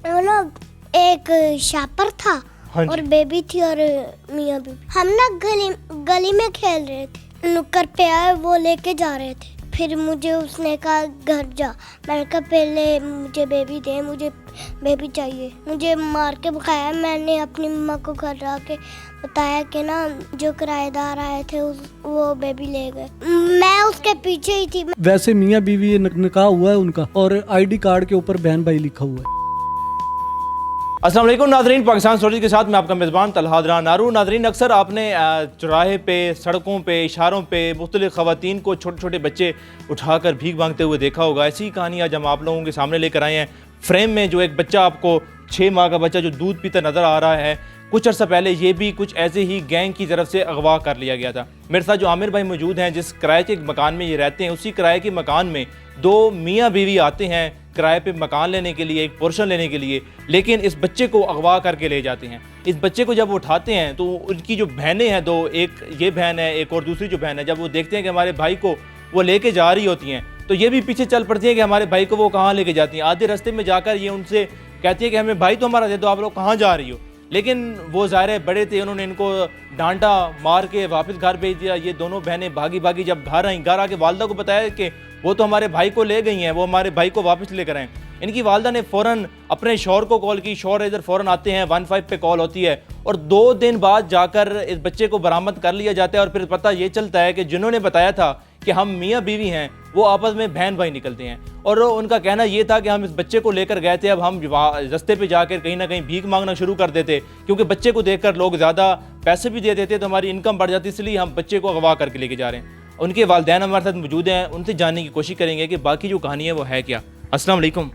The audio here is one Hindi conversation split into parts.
वो लोग एक शापर था हाँ जी। और बेबी थी और मियाँ बीबी। हम ना गली में खेल रहे थे, नुक्कड़ पे आए, वो लेके जा रहे थे। फिर मुझे उसने कहा घर जा। मैंने कहा पहले मुझे बेबी दे, मुझे बेबी चाहिए। मुझे मार के भगाया। मैंने अपनी मम्मा को घर आके बताया कि ना जो किराएदार आए थे वो बेबी ले गए। मैं उसके पीछे ही थी। वैसे मियाँ बीवी ये निकाह हुआ है उनका और आईडी कार्ड के ऊपर बहन भाई लिखा हुआ है। अस्सलाम वालेकुम नाज़रीन, पाकिस्तान स्टोरीज के साथ मैं आपका मेज़बान तलहा अदनान नारू। नाज़रीन, अक्सर आपने चौराहे पे, सड़कों पे, इशारों पे मुख्तलिफ ख़वातीन को छोटे छोटे बच्चे उठाकर भीख मांगते हुए देखा होगा। ऐसी कहानी आज हम आप लोगों के सामने लेकर आए हैं। फ्रेम में जो एक बच्चा, आपको 6 माह का बच्चा जो दूध पीता नज़र आ रहा है, कुछ अर्सा पहले ये भी कुछ ऐसे ही गैंग की तरफ से अगवा कर लिया गया था। मेरे साथ जो आमिर भाई मौजूद हैं, जिस किराए के मकान में ये रहते हैं, उसी किराए के मकान में 2 मियाँ बीवी आते हैं किराए पे मकान लेने के लिए, एक पोर्शन लेने के लिए, लेकिन इस बच्चे को अगवा करके ले जाते हैं। इस बच्चे को जब उठाते हैं तो उनकी जो बहनें हैं 2, एक ये बहन है, एक और दूसरी जो बहन है, जब वो देखते हैं कि हमारे भाई को वो लेके जा रही होती हैं तो ये भी पीछे चल पड़ती हैं कि हमारे भाई को वो कहाँ लेके जाती हैं। आधे रास्ते में जाकर ये उनसे कहती है कि हमें भाई तो हमारा दे दो, आप लोग कहाँ जा रही हो। लेकिन वो ज़ाहिर बड़े थे, उन्होंने इनको डांटा, मार के वापस घर भेज दिया। ये दोनों बहनें भागी भागी जब घर आई, घर आके वालदा को बताया कि वो तो हमारे भाई को ले गई हैं, वो हमारे भाई को वापस लेकर आए। इनकी वालदा ने फ़ौरन अपने शौहर को कॉल की। शौहर इधर फ़ौरन आते हैं, 15 पे कॉल होती है और 2 दिन बाद जाकर इस बच्चे को बरामद कर लिया जाता है। और फिर पता ये चलता है कि जिन्होंने बताया था कि हम मियाँ बीवी हैं, वो आपस में बहन भाई निकलते हैं। और उनका कहना ये था कि हम इस बच्चे को लेकर गए थे, अब हम रास्ते पे जाकर कहीं ना कहीं भीख मांगना शुरू कर देते, क्योंकि बच्चे को देखकर लोग ज़्यादा पैसे भी दे देते तो हमारी इनकम बढ़ जाती, इसलिए हम बच्चे को अगवा करके लेके जा रहे हैं। उनके वालिदैन हमारे साथ मौजूद हैं, उनसे जानने की कोशिश करेंगे कि बाकी जो कहानी है वो है क्या। अस्सलाम वालेकुम।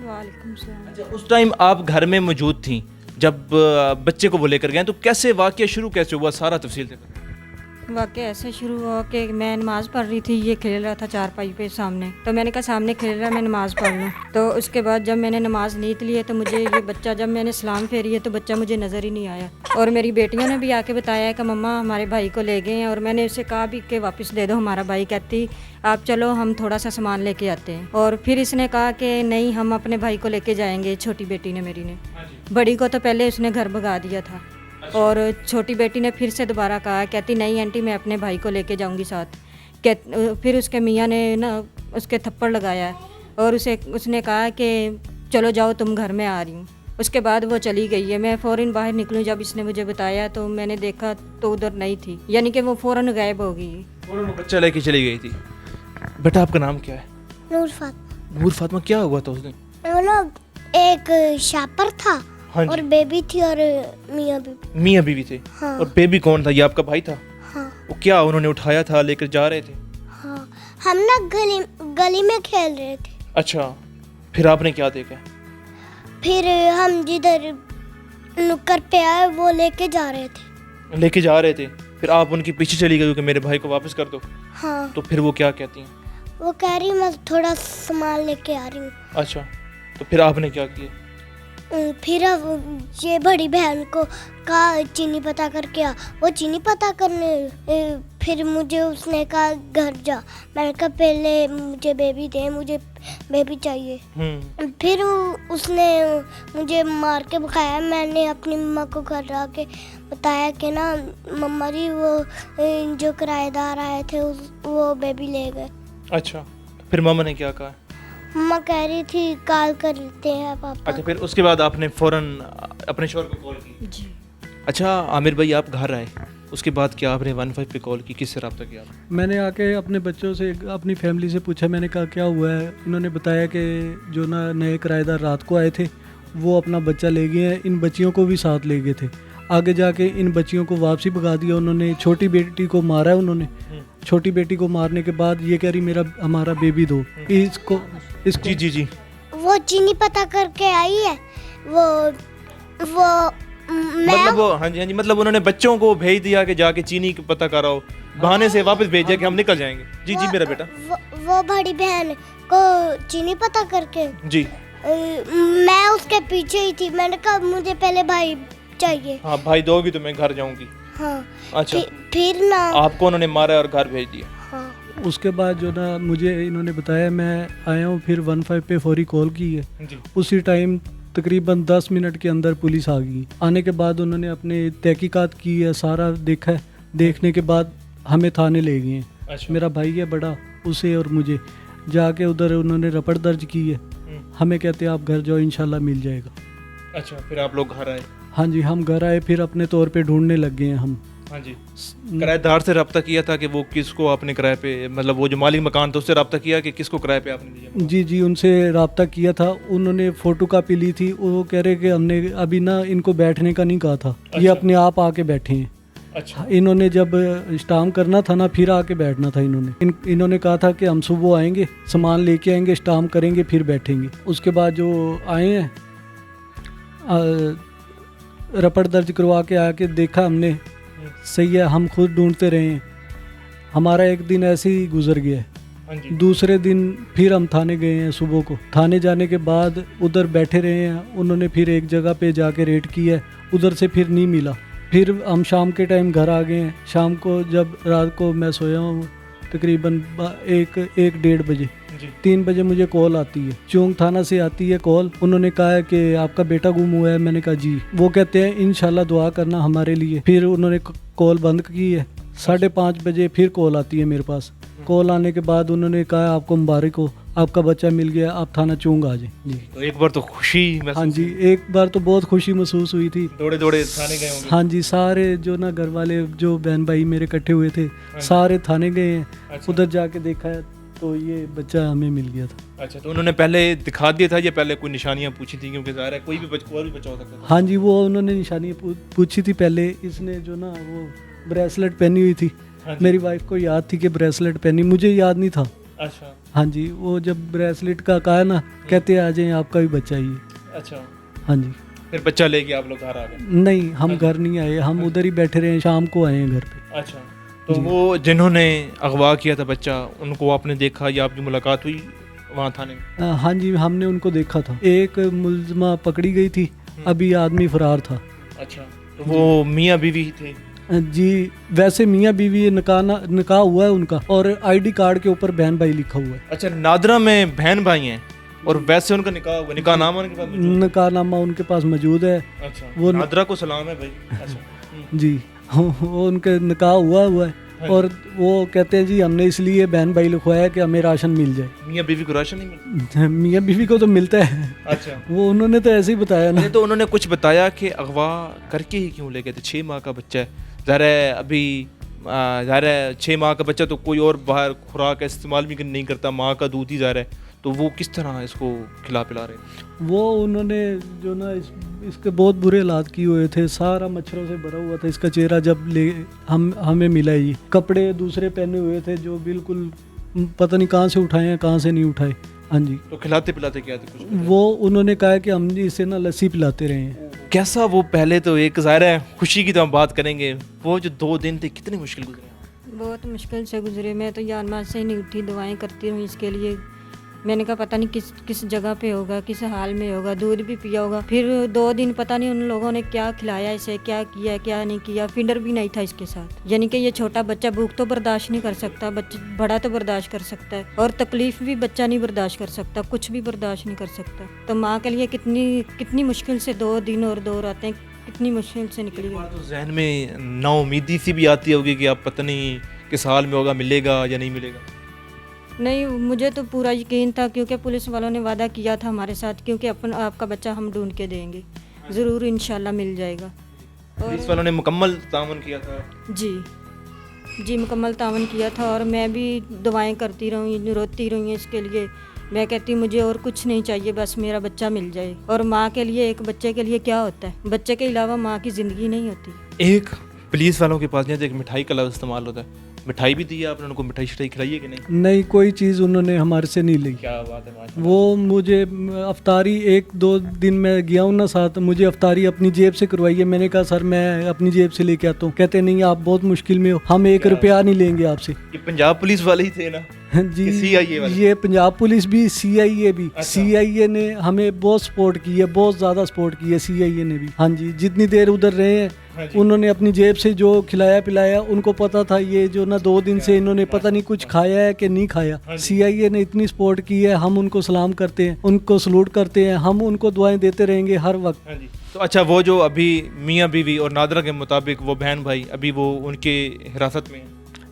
वालेकुम सलाम। अच्छा, उस टाइम आप घर में मौजूद थी जब बच्चे को वो लेकर गए, तो कैसे वाक़या शुरू कैसे हुआ, सारा तफसील से बताएं। वाक़या ऐसे शुरू हुआ कि मैं नमाज़ पढ़ रही थी, ये खेल रहा था चारपाई पे सामने, तो मैंने कहा सामने खेल रहा है, मैं नमाज़ पढ़ लूँ। तो उसके बाद जब मैंने नमाज़ नीत ली है तो मुझे ये बच्चा, जब मैंने सलाम फेरी है तो बच्चा मुझे नज़र ही नहीं आया। और मेरी बेटियों ने भी आके बताया कि मम्मा हमारे भाई को ले गए हैं, और मैंने उसे कहा भी कि वापस दे दो हमारा भाई। कहती आप चलो हम थोड़ा सा सामान लेके आते हैं। और फिर इसने कहा कि नहीं हम अपने भाई को लेके जाएंगे, छोटी बेटी ने मेरी ने। बड़ी को तो पहले उसने घर भगा दिया था और छोटी बेटी ने फिर से दोबारा कहा, कहती नहीं आंटी मैं अपने भाई को लेके जाऊंगी साथ। फिर उसके मियाँ ने ना उसके थप्पड़ लगाया और उसने कहा कि चलो जाओ तुम घर में आ रही हूँ। उसके बाद वो चली गई है। मैं फ़ौरन बाहर निकलूँ, जब इसने मुझे बताया तो मैंने देखा तो उधर नहीं थी, यानी कि वो फ़ौरन गायब हो गई। फ़ौरन बच्चा लेके चली गई थी। बेटा आपका नाम क्या है? नूर फातिमा। नूर फातिमा, क्या हुआ था उस दिन? वो लोग एक शापर था हाँ जी। और बेबी थी और मियाँ बीबी। मियाँ बीवी थे। हाँ। और बेबी कौन था? ये आपका भाई था? हाँ वो क्या उन्होंने उठाया था, लेकर जा रहे थे? हाँ। हम ना गली में खेल रहे थे। अच्छा, फिर आपने क्या देखा? फिर हम जिधर नुक्कड़ पे आए, वो लेके जा रहे थे। लेके जा रहे थे, फिर आप उनके पीछे चली गई कि मेरे भाई को वापस कर दो। हाँ। तो फिर वो क्या कहती हैं? वो कह रही मैं थोड़ा सामान लेके आ रही हूँ। अच्छा, तो फिर आपने क्या किया? फिर अब ये बड़ी बहन को कहा चीनी पता करके आ। वो चीनी पता करने, फिर मुझे उसने कहा घर जा। मैंने कहा पहले मुझे बेबी दे, मुझे बेबी चाहिए। फिर उसने मुझे मार के भगाया। मैंने अपनी मम्मा को घर आके बताया कि ना मम्मा जी वो जो किराएदार आए थे वो बेबी ले गए। अच्छा, फिर मामा ने क्या कहा? मम्मा कह रही थी कॉल करते हैं पापा। अच्छा, फिर उसके बाद आपने फ़ौरन अपने शौहर को कॉल की? जी। अच्छा आमिर भाई, आप घर आए, उसके बाद क्या आपने 15 पे कॉल की, किससे रब्ता किया? मैंने आके अपने बच्चों से, अपनी फैमिली से पूछा। मैंने कहा क्या हुआ है। इन्होंने बताया कि जो ना नए किराएदार रात को आए थे वो अपना बच्चा ले गए हैं, इन बच्चियों को भी साथ ले गए थे। आगे जाके इन बच्चियों को वापसी भगा दिया उन्होंने। छोटी बेटी को मारा है उन्होंने। छोटी बेटी को मारने के बाद ये कह रही हमारा बेबी दो। इसको जी जी जी। वो चीनी पता करके आई है। वो मतलब वो, हाँ जी हाँ जी, मतलब उन्होंने बच्चों को भेज दिया कि जाके चीनी को पता कराओ, बहाने से वापस भेज दिया कि हम निकल जाएंगे। जी जी मेरा बेटा। वो बड़ी बहन को चीनी पता करके जी। मैं उसके पीछे ही थी। मैंने कहा मुझे पहले भाई चाहिए। हाँ, भाई दोगी तो मैं घर जाऊंगी। हाँ। अच्छा, फिर ना आपको उन्होंने मारा और घर भेज दिया। हाँ। उसके बाद जो ना मुझे इन्होंने बताया, मैं आया हूँ, फिर 15 पे फौरी कॉल की है। जी। उसी टाइम तकरीबन 10 मिनट के अंदर पुलिस आ गई। आने के बाद उन्होंने अपने तहकीकात की है, सारा देखा है। देखने के बाद हमें थाने ले गए हैं। अच्छा। मेरा भाई है बड़ा, उसे और मुझे जाके उधर उन्होंने रपट दर्ज की है। हमें कहते हैं आप घर जाओ, इंशाल्लाह मिल जाएगा। अच्छा, फिर आप लोग घर आए? हाँ जी, हम घर आए, फिर अपने तौर पे ढूंढने लग गए हैं हम। हाँ जी। किराएदार से रब्ता किया था कि वो किसको आपने किराए पे, मतलब वो जो मालिक मकान था उससे रब्ता किया कि किसको किराए पे आपने दिया? जी जी, उनसे रब्ता किया था। उन्होंने फ़ोटो कापी ली थी। वो कह रहे कि हमने अभी ना इनको बैठने का नहीं कहा था, ये अपने आप आके बैठे हैं। अच्छा। इन्होंने जब स्टाम्प करना था ना, फिर आके बैठना था। इन्होंने कहा था कि हम सुबह आएंगे, सामान लेके आएंगे, स्टाम्प करेंगे, फिर बैठेंगे। उसके बाद जो आए हैं, रपट दर्ज करवा के आके देखा हमने, सही है, हम खुद ढूंढते रहे हैं। हमारा एक दिन ऐसे ही गुजर गया है। हाँ जी। दूसरे दिन फिर हम थाने गए हैं। सुबह को थाने जाने के बाद उधर बैठे रहे हैं। उन्होंने फिर एक जगह पे जाके रेड की है, उधर से फिर नहीं मिला। फिर हम शाम के टाइम घर आ गए हैं। शाम को जब रात को मैं सोया हूँ तकरीबन 1-1:30 बजे, जी। 3 बजे मुझे कॉल आती है, चौंक थाना से आती है कॉल। उन्होंने कहा है कि आपका बेटा गुम हुआ है। मैंने कहा जी। वो कहते हैं इंशाल्लाह दुआ करना हमारे लिए। फिर उन्होंने कॉल बंद की है। 5:30 बजे फिर कॉल आती है मेरे पास। कॉल आने के बाद उन्होंने कहा आपको मुबारक हो, आपका बच्चा मिल गया, आप थाना चौंक आ जाए। जी। तो एक बार तो खुशी महसूस हाँ जी, एक बार तो बहुत खुशी महसूस हुई थी। दौड़े दौड़े थाने गए होंगे? हाँ जी, सारे जो ना घर वाले, जो बहन भाई मेरे इकट्ठे हुए थे, सारे थाने गए हैं। अच्छा। उधर जाके देखा है तो ये बच्चा हमें मिल गया था। अच्छा, तो उन्होंने पहले दिखा दिया था या पहले कोई निशानियां पूछी थी? क्योंकि ज़ाहिर है कोई भी बच्चा हो सकता था। हाँ जी, वो उन्होंने निशानी पूछी थी पहले। इसने जो ना वो ब्रेसलेट पहनी हुई थी। हाँ जी। मेरी वाइफ को याद थी कि ब्रेसलेट पहनी, मुझे याद नहीं था। अच्छा। हाँ जी, वो जब ब्रेसलेट का कहा ना, कहते आ जाए आपका भी बच्चा ही है। अच्छा, हाँ जी। फिर बच्चा लेके आप लोग घर आ गए? नहीं, हम घर नहीं आए, हम उधर ही बैठे रहे। शाम को आए हैं घर पे। अच्छा, तो वो जिन्होंने अगवा किया था बच्चा, उनको आपने देखा या आपकी मुलाकात हुई वहाँ थाने में? हाँ जी, हमने उनको देखा था। एक मुलजमा पकड़ी गई थी, अभी आदमी फरार था। अच्छा, तो वो मियाँ बीवी थे? जी, वैसे मियाँ बीवी निकाह हुआ है उनका, और आईडी कार्ड के ऊपर बहन भाई लिखा हुआ है। अच्छा, नादरा में बहन भाई हैं और वैसे उनका निकाह हुआ? निकाहनामा उनके पास मौजूद? निकाहनामा उनके पास मौजूद है। अच्छा, वो नादरा को सलाम है भाई। अच्छा। जी, वो उनके निकाह हुआ है। और वो कहते हैं जी हमने इसलिए बहन भाई लिखवाया कि हमें राशन मिल जाए। मियाँ बीवी को राशन नहीं मिलता? मियाँ बीवी को तो मिलता है। अच्छा। वो उन्होंने तो ऐसे ही बताया ना। नहीं, तो उन्होंने कुछ बताया कि अगवा करके ही क्यों ले गए थे? 6 माह का बच्चा है, ज़ाहिर है अभी ज़ाहिर है 6 माह का बच्चा तो कोई और बाहर खुराक इस्तेमाल भी नहीं करता, माँ का दूध ही ज़ाहिर है, तो वो किस तरह इसको खिला पिला रहे हैं? वो उन्होंने जो ना इसके बहुत बुरे हालात किए हुए थे। सारा मच्छरों से भरा हुआ था इसका चेहरा। जब हमें मिला, ये कपड़े दूसरे पहने हुए थे जो बिल्कुल पता नहीं कहाँ से उठाए हैं, कहाँ से नहीं उठाए। हाँ जी। तो खिलाते पिलाते क्या थे कुछ बताइए? वो उन्होंने कहा कि हम इसे ना लस्सी पिलाते रहे हैं। कैसा वो पहले तो एक ज़ाहिर है खुशी की तो हम बात करेंगे, वो जो 2 दिन थे कितने मुश्किल गुजरे? बहुत मुश्किल से गुजरे। मैं तो जान माल से ही नहीं उठी, दवाएं करती रही इसके लिए। मैंने कहा पता नहीं किस जगह पे होगा, किस हाल में होगा, दूध भी पिया होगा। फिर 2 दिन पता नहीं उन लोगों ने क्या खिलाया इसे, क्या किया क्या नहीं किया। फीडर भी नहीं था इसके साथ। यानी कि ये छोटा बच्चा भूख तो बर्दाश्त नहीं कर सकता, बड़ा तो बर्दाश्त कर सकता है, और तकलीफ भी बच्चा नहीं बर्दाश्त कर सकता, कुछ भी बर्दाश्त नहीं कर सकता। तो माँ के लिए कितनी मुश्किल से 2 दिन और 2 रातें कितनी मुश्किल से निकली। तो जहन में नाउमीदी सी भी आती होगी कि आप पता नहीं किस हाल में होगा, मिलेगा या नहीं मिलेगा? नहीं, मुझे तो पूरा यकीन था, क्योंकि पुलिस वालों ने वादा किया था हमारे साथ, क्योंकि आपका बच्चा हम ढूंढ के देंगे, ज़रूर इंशाल्लाह मिल जाएगा। पुलिस वालों ने मुकम्मल तावन किया था? जी, मुकम्मल तावन किया था। और मैं भी दवाएं करती रही, रोती रही इसके लिए। मैं कहती मुझे और कुछ नहीं चाहिए, बस मेरा बच्चा मिल जाए। और माँ के लिए, एक बच्चे के लिए क्या होता है, बच्चे के अलावा माँ की ज़िंदगी नहीं होती। एक पुलिस वालों के पास नहीं, एक मिठाई का लफ्ज़ इस्तेमाल होता है, मिठाई भी दी है आपने उनको? मिठाई शिठाई खिलाई है कि नहीं? नहीं, कोई चीज़ उन्होंने हमारे से नहीं ली। क्या बात है, माशाल्लाह। वो मुझे अफ्तारी 1-2 दिन मैं गया हूँ ना साथ, मुझे अफ्तारी अपनी जेब से करवाई है। मैंने कहा सर मैं अपनी जेब से लेके आता हूँ। कहते नहीं, आप बहुत मुश्किल में हो, हम 1 रुपया नहीं लेंगे आपसे। ये पंजाब पुलिस वाले ही थे ना? जी CIA वाले? ये पंजाब पुलिस भी, CIA भी। अच्छा। CIA ने हमें बहुत सपोर्ट की है, बहुत ज़्यादा सपोर्ट की है CIA ने भी। हाँ जी, जितनी देर उधर रहे हाँ हैं जी। उन्होंने अपनी जेब से जो खिलाया पिलाया, उनको पता था ये जो ना 2 दिन से इन्होंने पता नहीं कुछ खाया है कि नहीं खाया। हाँ जी। CIA ने इतनी सपोर्ट की है, हम उनको सलाम करते हैं, उनको सलूट करते हैं, हम उनको दुआएं देते रहेंगे हर वक्त। हाँ जी। तो अच्छा, वो जो अभी मियाँ बीवी और नादरा के मुताबिक वो बहन भाई अभी वो उनके हिरासत में है?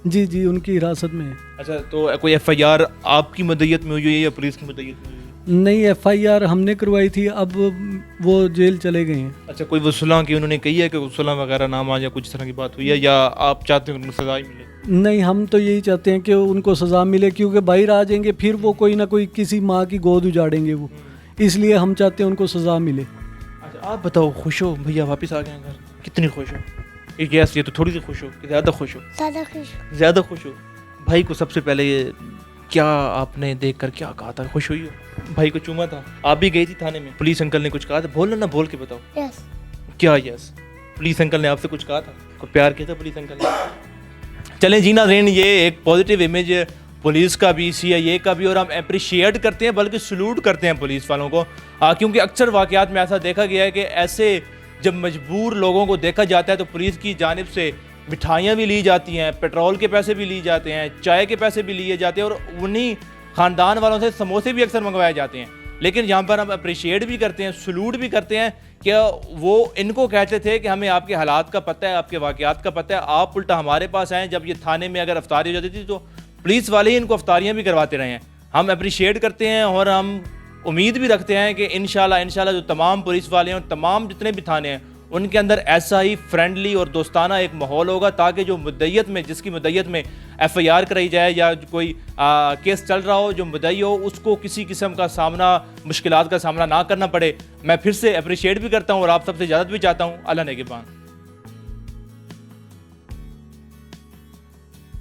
जी जी, उनकी हिरासत में है। अच्छा, तो कोई FIR आपकी मदयत में हुई है या पुलिस की मदयत में हुई है? नहीं, FIR हमने करवाई थी, अब वो जेल चले गए हैं। अच्छा, कोई वो सुलह की उन्होंने कही है कि वो सुलह वगैरह नाम आ या कुछ इस तरह की बात हुई है, या आप चाहते हैं कि उनको सजा ही मिले? नहीं, हम तो यही चाहते हैं कि उनको सज़ा मिले, क्योंकि बाहर आ जाएंगे फिर वो कोई ना कोई किसी माँ की गोद उजाड़ेंगे वो, इसलिए हम चाहते हैं उनको सज़ा मिले। अच्छा, आप बताओ, खुश हो भैया वापस आ गए हैं घर? कितनी खुश हो? एक ये तो थोड़ी सी खुश हो कि ज़्यादा खुश हो? ज़्यादा खुश। ज़्यादा खुश हो। भाई को सबसे पहले क्या आपने देखकर क्या कहा था? खुश हुई हो? भाई को चूमा था? आप भी गई थी थाने में? पुलिस अंकल ने कुछ कहा था? बोलो ना, बोल के बताओ। यस। क्या यस? पुलिस अंकल ने आपसे कुछ कहा था? को प्यार किया था पुलिस अंकल ने? चलें जी नाज़रीन, ये एक पॉजिटिव इमेज पुलिस का भी, CIA का भी, और हम अप्रिशिएट करते हैं बल्कि सलूट करते हैं पुलिस वालों को, क्योंकि अक्सर वाक़यात में ऐसा देखा गया है कि ऐसे जब मजबूर लोगों को देखा जाता है तो पुलिस की जानिब से मिठाइयाँ भी ली जाती हैं, पेट्रोल के पैसे भी लिए जाते हैं, चाय के पैसे भी लिए जाते हैं, और उन्हीं ख़ानदान वालों से समोसे भी अक्सर मंगवाए जाते हैं। लेकिन यहाँ पर हम अप्रिशिएट भी करते हैं, सलूट भी करते हैं कि वो इनको कहते थे कि हमें आपके हालात का पता है, आपके वाक़यात का पता है, आप उल्टा हमारे पास आएँ। जब ये थाने में अगर अफ्तारी हो जाती थी तो पुलिस वाले ही इनको अफ्तारियाँ भी करवाते रहे हैं। हम अप्रिशिएट करते हैं और हम उम्मीद भी रखते हैं कि इंशाल्लाह जो तमाम पुलिस वाले हैं और तमाम जितने भी थाने हैं उनके अंदर ऐसा ही फ्रेंडली और दोस्ताना एक माहौल होगा, ताकि जो मुद्दईयत में, जिसकी मुद्दईयत में FIR कराई जाए या कोई केस चल रहा हो, जो मुद्दई हो उसको किसी किस्म का सामना, मुश्किलात का सामना ना करना पड़े। मैं फिर से अप्रिशिएट भी करता हूँ और आप सबसे इजाज़त भी चाहता हूँ। अल्लाह नेगेबान।